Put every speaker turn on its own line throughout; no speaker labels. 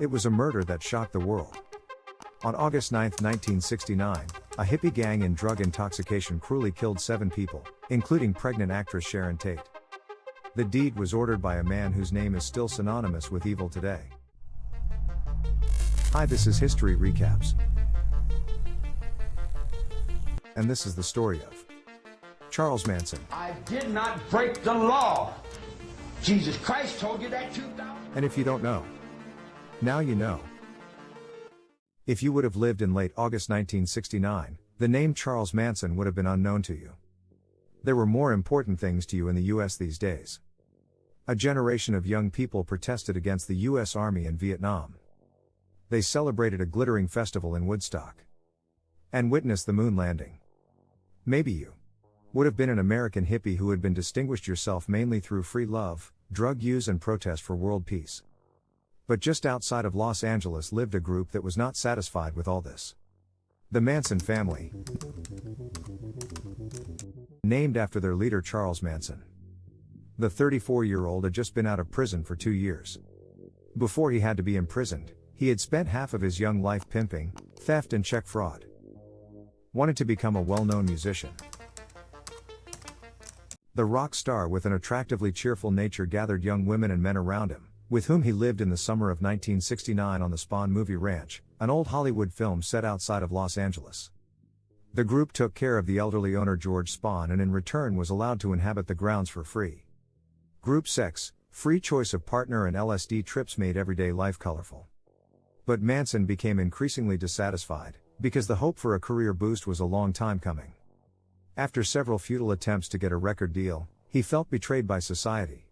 It was a murder that shocked the world. On August 9, 1969, a hippie gang in drug intoxication cruelly killed 7 people, including pregnant actress Sharon Tate. The deed was ordered by a man whose name is still synonymous with evil today. Hi, this is History Recaps. And this is the story of Charles Manson.
I did not break the law. Jesus Christ told you that 2,000.
And if you don't know, now you know. If you would have lived in late August 1969, the name Charles Manson would have been unknown to you. There were more important things to you in the US these days. A generation of young people protested against the US Army in Vietnam. They celebrated a glittering festival in Woodstock and witnessed the moon landing. Maybe you would have been an American hippie who had been distinguished yourself mainly through free love, drug use and protest for world peace. But just outside of Los Angeles lived a group that was not satisfied with all this. The Manson family, named after their leader Charles Manson. The 34-year-old had just been out of prison for 2 years. Before he had to be imprisoned, he had spent half of his young life pimping, theft and check fraud. Wanted to become a well-known musician. The rock star with an attractively cheerful nature gathered young women and men around him, with whom he lived in the summer of 1969 on the Spahn Movie Ranch, an old Hollywood film set outside of Los Angeles. The group took care of the elderly owner George Spahn and in return was allowed to inhabit the grounds for free. Group sex, free choice of partner and LSD trips made everyday life colorful. But Manson became increasingly dissatisfied, because the hope for a career boost was a long time coming. After several futile attempts to get a record deal, he felt betrayed by society.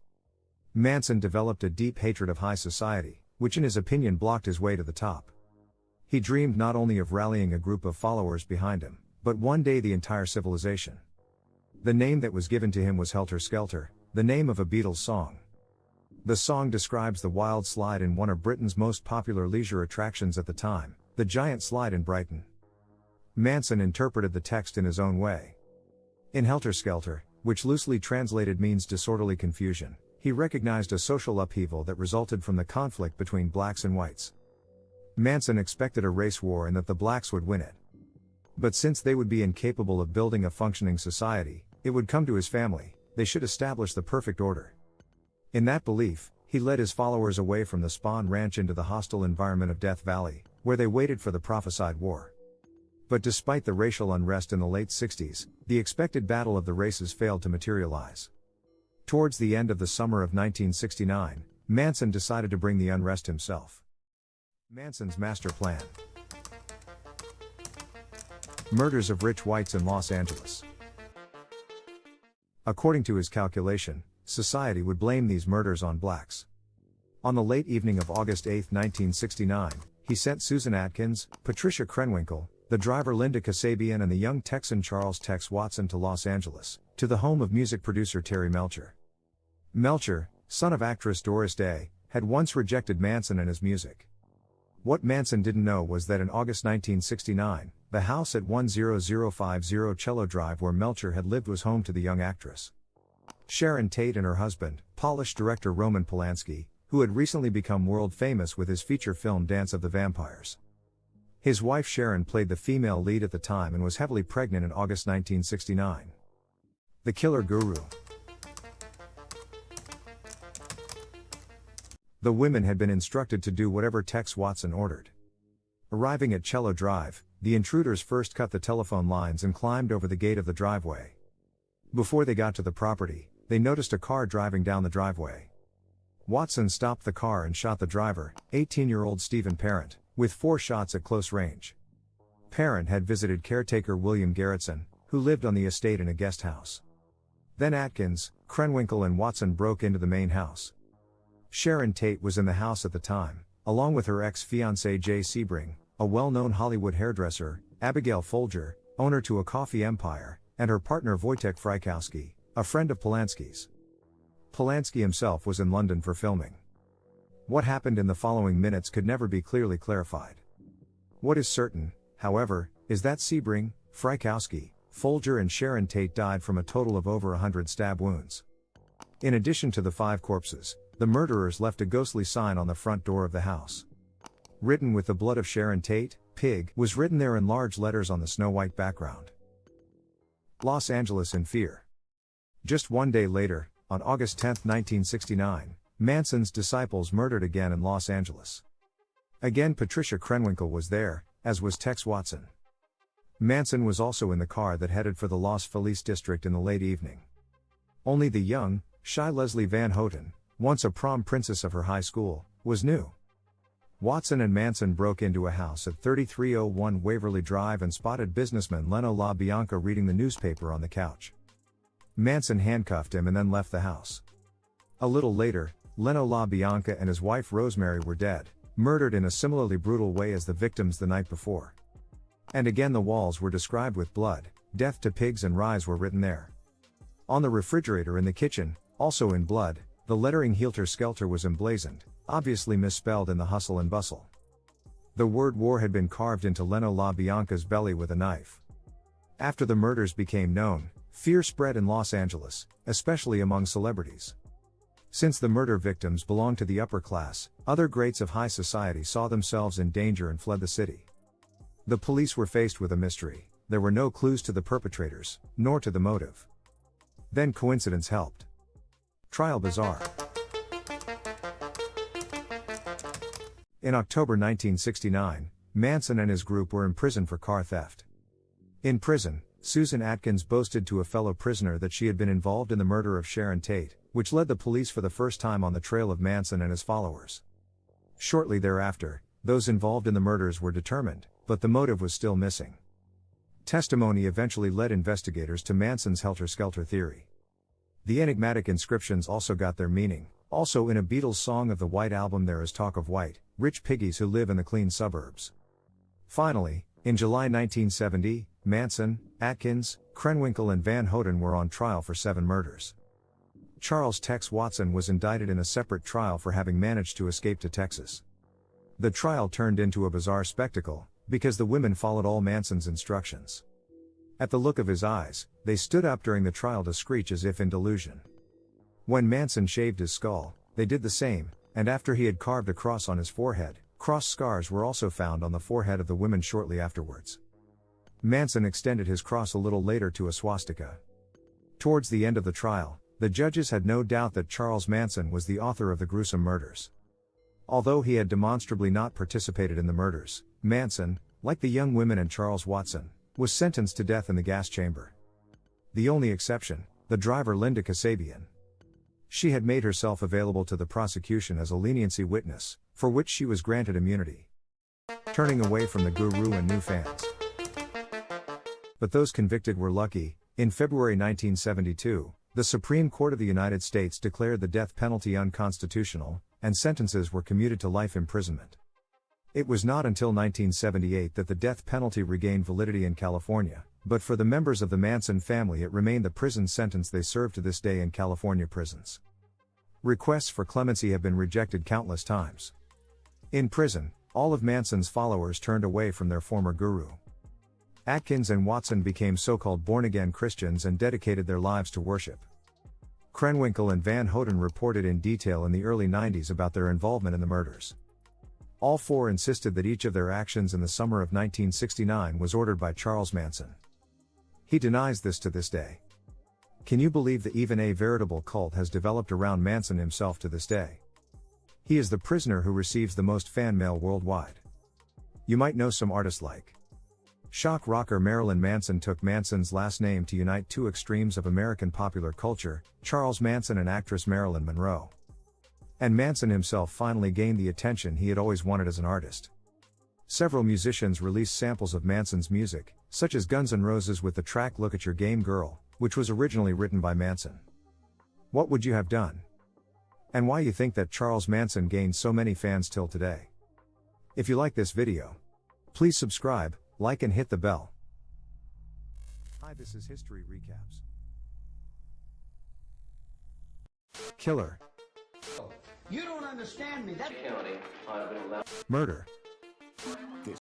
Manson developed a deep hatred of high society, which in his opinion blocked his way to the top. He dreamed not only of rallying a group of followers behind him, but one day the entire civilization. The name that was given to him was Helter, Skelter, the name of a Beatles song. The song describes the wild slide in one of Britain's most popular leisure attractions at the time, the Giant Slide in Brighton. Manson interpreted the text in his own way. In Helter Skelter, which loosely translated means disorderly confusion, he recognized a social upheaval that resulted from the conflict between blacks and whites. Manson expected a race war and that the blacks would win it. But since they would be incapable of building a functioning society, it would come to his family, they should establish the perfect order. In that belief, he led his followers away from the Spahn Ranch into the hostile environment of Death Valley, where they waited for the prophesied war. But despite the racial unrest in the late 60s, the expected battle of the races failed to materialize. Towards the end of the summer of 1969, Manson decided to bring the unrest himself. Manson's master plan. Murders of rich whites in Los Angeles. According to his calculation, society would blame these murders on blacks. On the late evening of August 8, 1969, he sent Susan Atkins, Patricia Krenwinkel, the driver Linda Kasabian and the young Texan Charles "Tex" Watson to Los Angeles, to the home of music producer Terry Melcher. Melcher, son of actress Doris Day, had once rejected Manson and his music. What Manson didn't know was that in August 1969, the house at 10050 Cello Drive where Melcher had lived was home to the young actress. Sharon Tate and her husband, Polish director Roman Polanski, who had recently become world famous with his feature film Dance of the Vampires. His wife Sharon played the female lead at the time and was heavily pregnant in August 1969. The Killer Guru. The women had been instructed to do whatever Tex Watson ordered. Arriving at Cello Drive, the intruders first cut the telephone lines and climbed over the gate of the driveway. Before they got to the property, they noticed a car driving down the driveway. Watson stopped the car and shot the driver, 18-year-old Stephen Parent, with 4 shots at close range. Parent had visited caretaker William Garrettson, who lived on the estate in a guest house. Then Atkins, Krenwinkel and Watson broke into the main house. Sharon Tate was in the house at the time, along with her ex-fiancé Jay Sebring, a well-known Hollywood hairdresser, Abigail Folger, owner to a coffee empire, and her partner Wojtek Frykowski, a friend of Polanski's. Polanski himself was in London for filming. What happened in the following minutes could never be clearly clarified. What is certain, however, is that Sebring, Frykowski, Folger and Sharon Tate died from a total of over 100 stab wounds. In addition to the 5 corpses, the murderers left a ghostly sign on the front door of the house. written with the blood of Sharon Tate, Pig, was written there in large letters on the snow-white background. Los Angeles in fear. Just one day later, on August 10, 1969, Manson's disciples murdered again in Los Angeles. Again, Patricia Krenwinkel was there, as was Tex Watson. Manson was also in the car that headed for the Los Feliz district in the late evening. Only the young, shy Leslie Van Houten, once a prom princess of her high school, was new. Watson and Manson broke into a house at 3301 Waverly Drive and spotted businessman Tate-LaBianca reading the newspaper on the couch. Manson handcuffed him and then left the house. A little later, Tate-LaBianca and his wife Rosemary were dead, murdered in a similarly brutal way as the victims the night before. And again the walls were described with blood, death to pigs and rye were written there. On the refrigerator in the kitchen, also in blood, the lettering Helter Skelter was emblazoned, obviously misspelled in the hustle and bustle. The word war had been carved into Tate-LaBianca's belly with a knife. After the murders became known, fear spread in Los Angeles, especially among celebrities. Since the murder victims belonged to the upper class, other greats of high society saw themselves in danger and fled the city. The police were faced with a mystery. There were no clues to the perpetrators, nor to the motive. Then coincidence helped. Trial bizarre. In October 1969, Manson and his group were imprisoned for car theft. In prison, Susan Atkins boasted to a fellow prisoner that she had been involved in the murder of Sharon Tate, which led the police for the first time on the trail of Manson and his followers. Shortly thereafter, those involved in the murders were determined, but the motive was still missing. Testimony eventually led investigators to Manson's Helter-Skelter theory. The enigmatic inscriptions also got their meaning, also in a Beatles song of the White Album there is talk of white, rich piggies who live in the clean suburbs. Finally, in July 1970, Manson, Atkins, Krenwinkel and Van Houten were on trial for 7 murders. Charles Tex Watson was indicted in a separate trial for having managed to escape to Texas. The trial turned into a bizarre spectacle, because the women followed all Manson's instructions. At the look of his eyes, they stood up during the trial to screech as if in delusion. When Manson shaved his skull, they did the same, and after he had carved a cross on his forehead, cross scars were also found on the forehead of the women shortly afterwards. Manson extended his cross a little later to a swastika. Towards the end of the trial, the judges had no doubt that Charles Manson was the author of the gruesome murders. Although he had demonstrably not participated in the murders, Manson, like the young women and Charles Watson, was sentenced to death in the gas chamber. The only exception, the driver Linda Kasabian. She had made herself available to the prosecution as a leniency witness, for which she was granted immunity. Turning away from the guru and new fans. But those convicted were lucky. In February 1972, the Supreme Court of the United States declared the death penalty unconstitutional, and sentences were commuted to life imprisonment. It was not until 1978 that the death penalty regained validity in California, but for the members of the Manson family it remained the prison sentence they serve to this day in California prisons. Requests for clemency have been rejected countless times. In prison, all of Manson's followers turned away from their former guru. Atkins and Watson became so-called born-again Christians and dedicated their lives to worship. Krenwinkel and Van Houten reported in detail in the early 90s about their involvement in the murders. All 4 insisted that each of their actions in the summer of 1969 was ordered by Charles Manson. He denies this to this day. Can you believe that even a veritable cult has developed around Manson himself to this day? He is the prisoner who receives the most fan mail worldwide. You might know some artists like shock rocker Marilyn Manson took Manson's last name to unite 2 extremes of American popular culture, Charles Manson and actress Marilyn Monroe. And Manson himself finally gained the attention he had always wanted as an artist. Several musicians released samples of Manson's music, such as Guns N' Roses with the track Look at Your Game Girl, which was originally written by Manson. What would you have done? And why you think that Charles Manson gained so many fans till today? If you like this video, please subscribe, like and hit the bell. Hi, this is History Recaps. Killer.
You don't understand me.
Murder.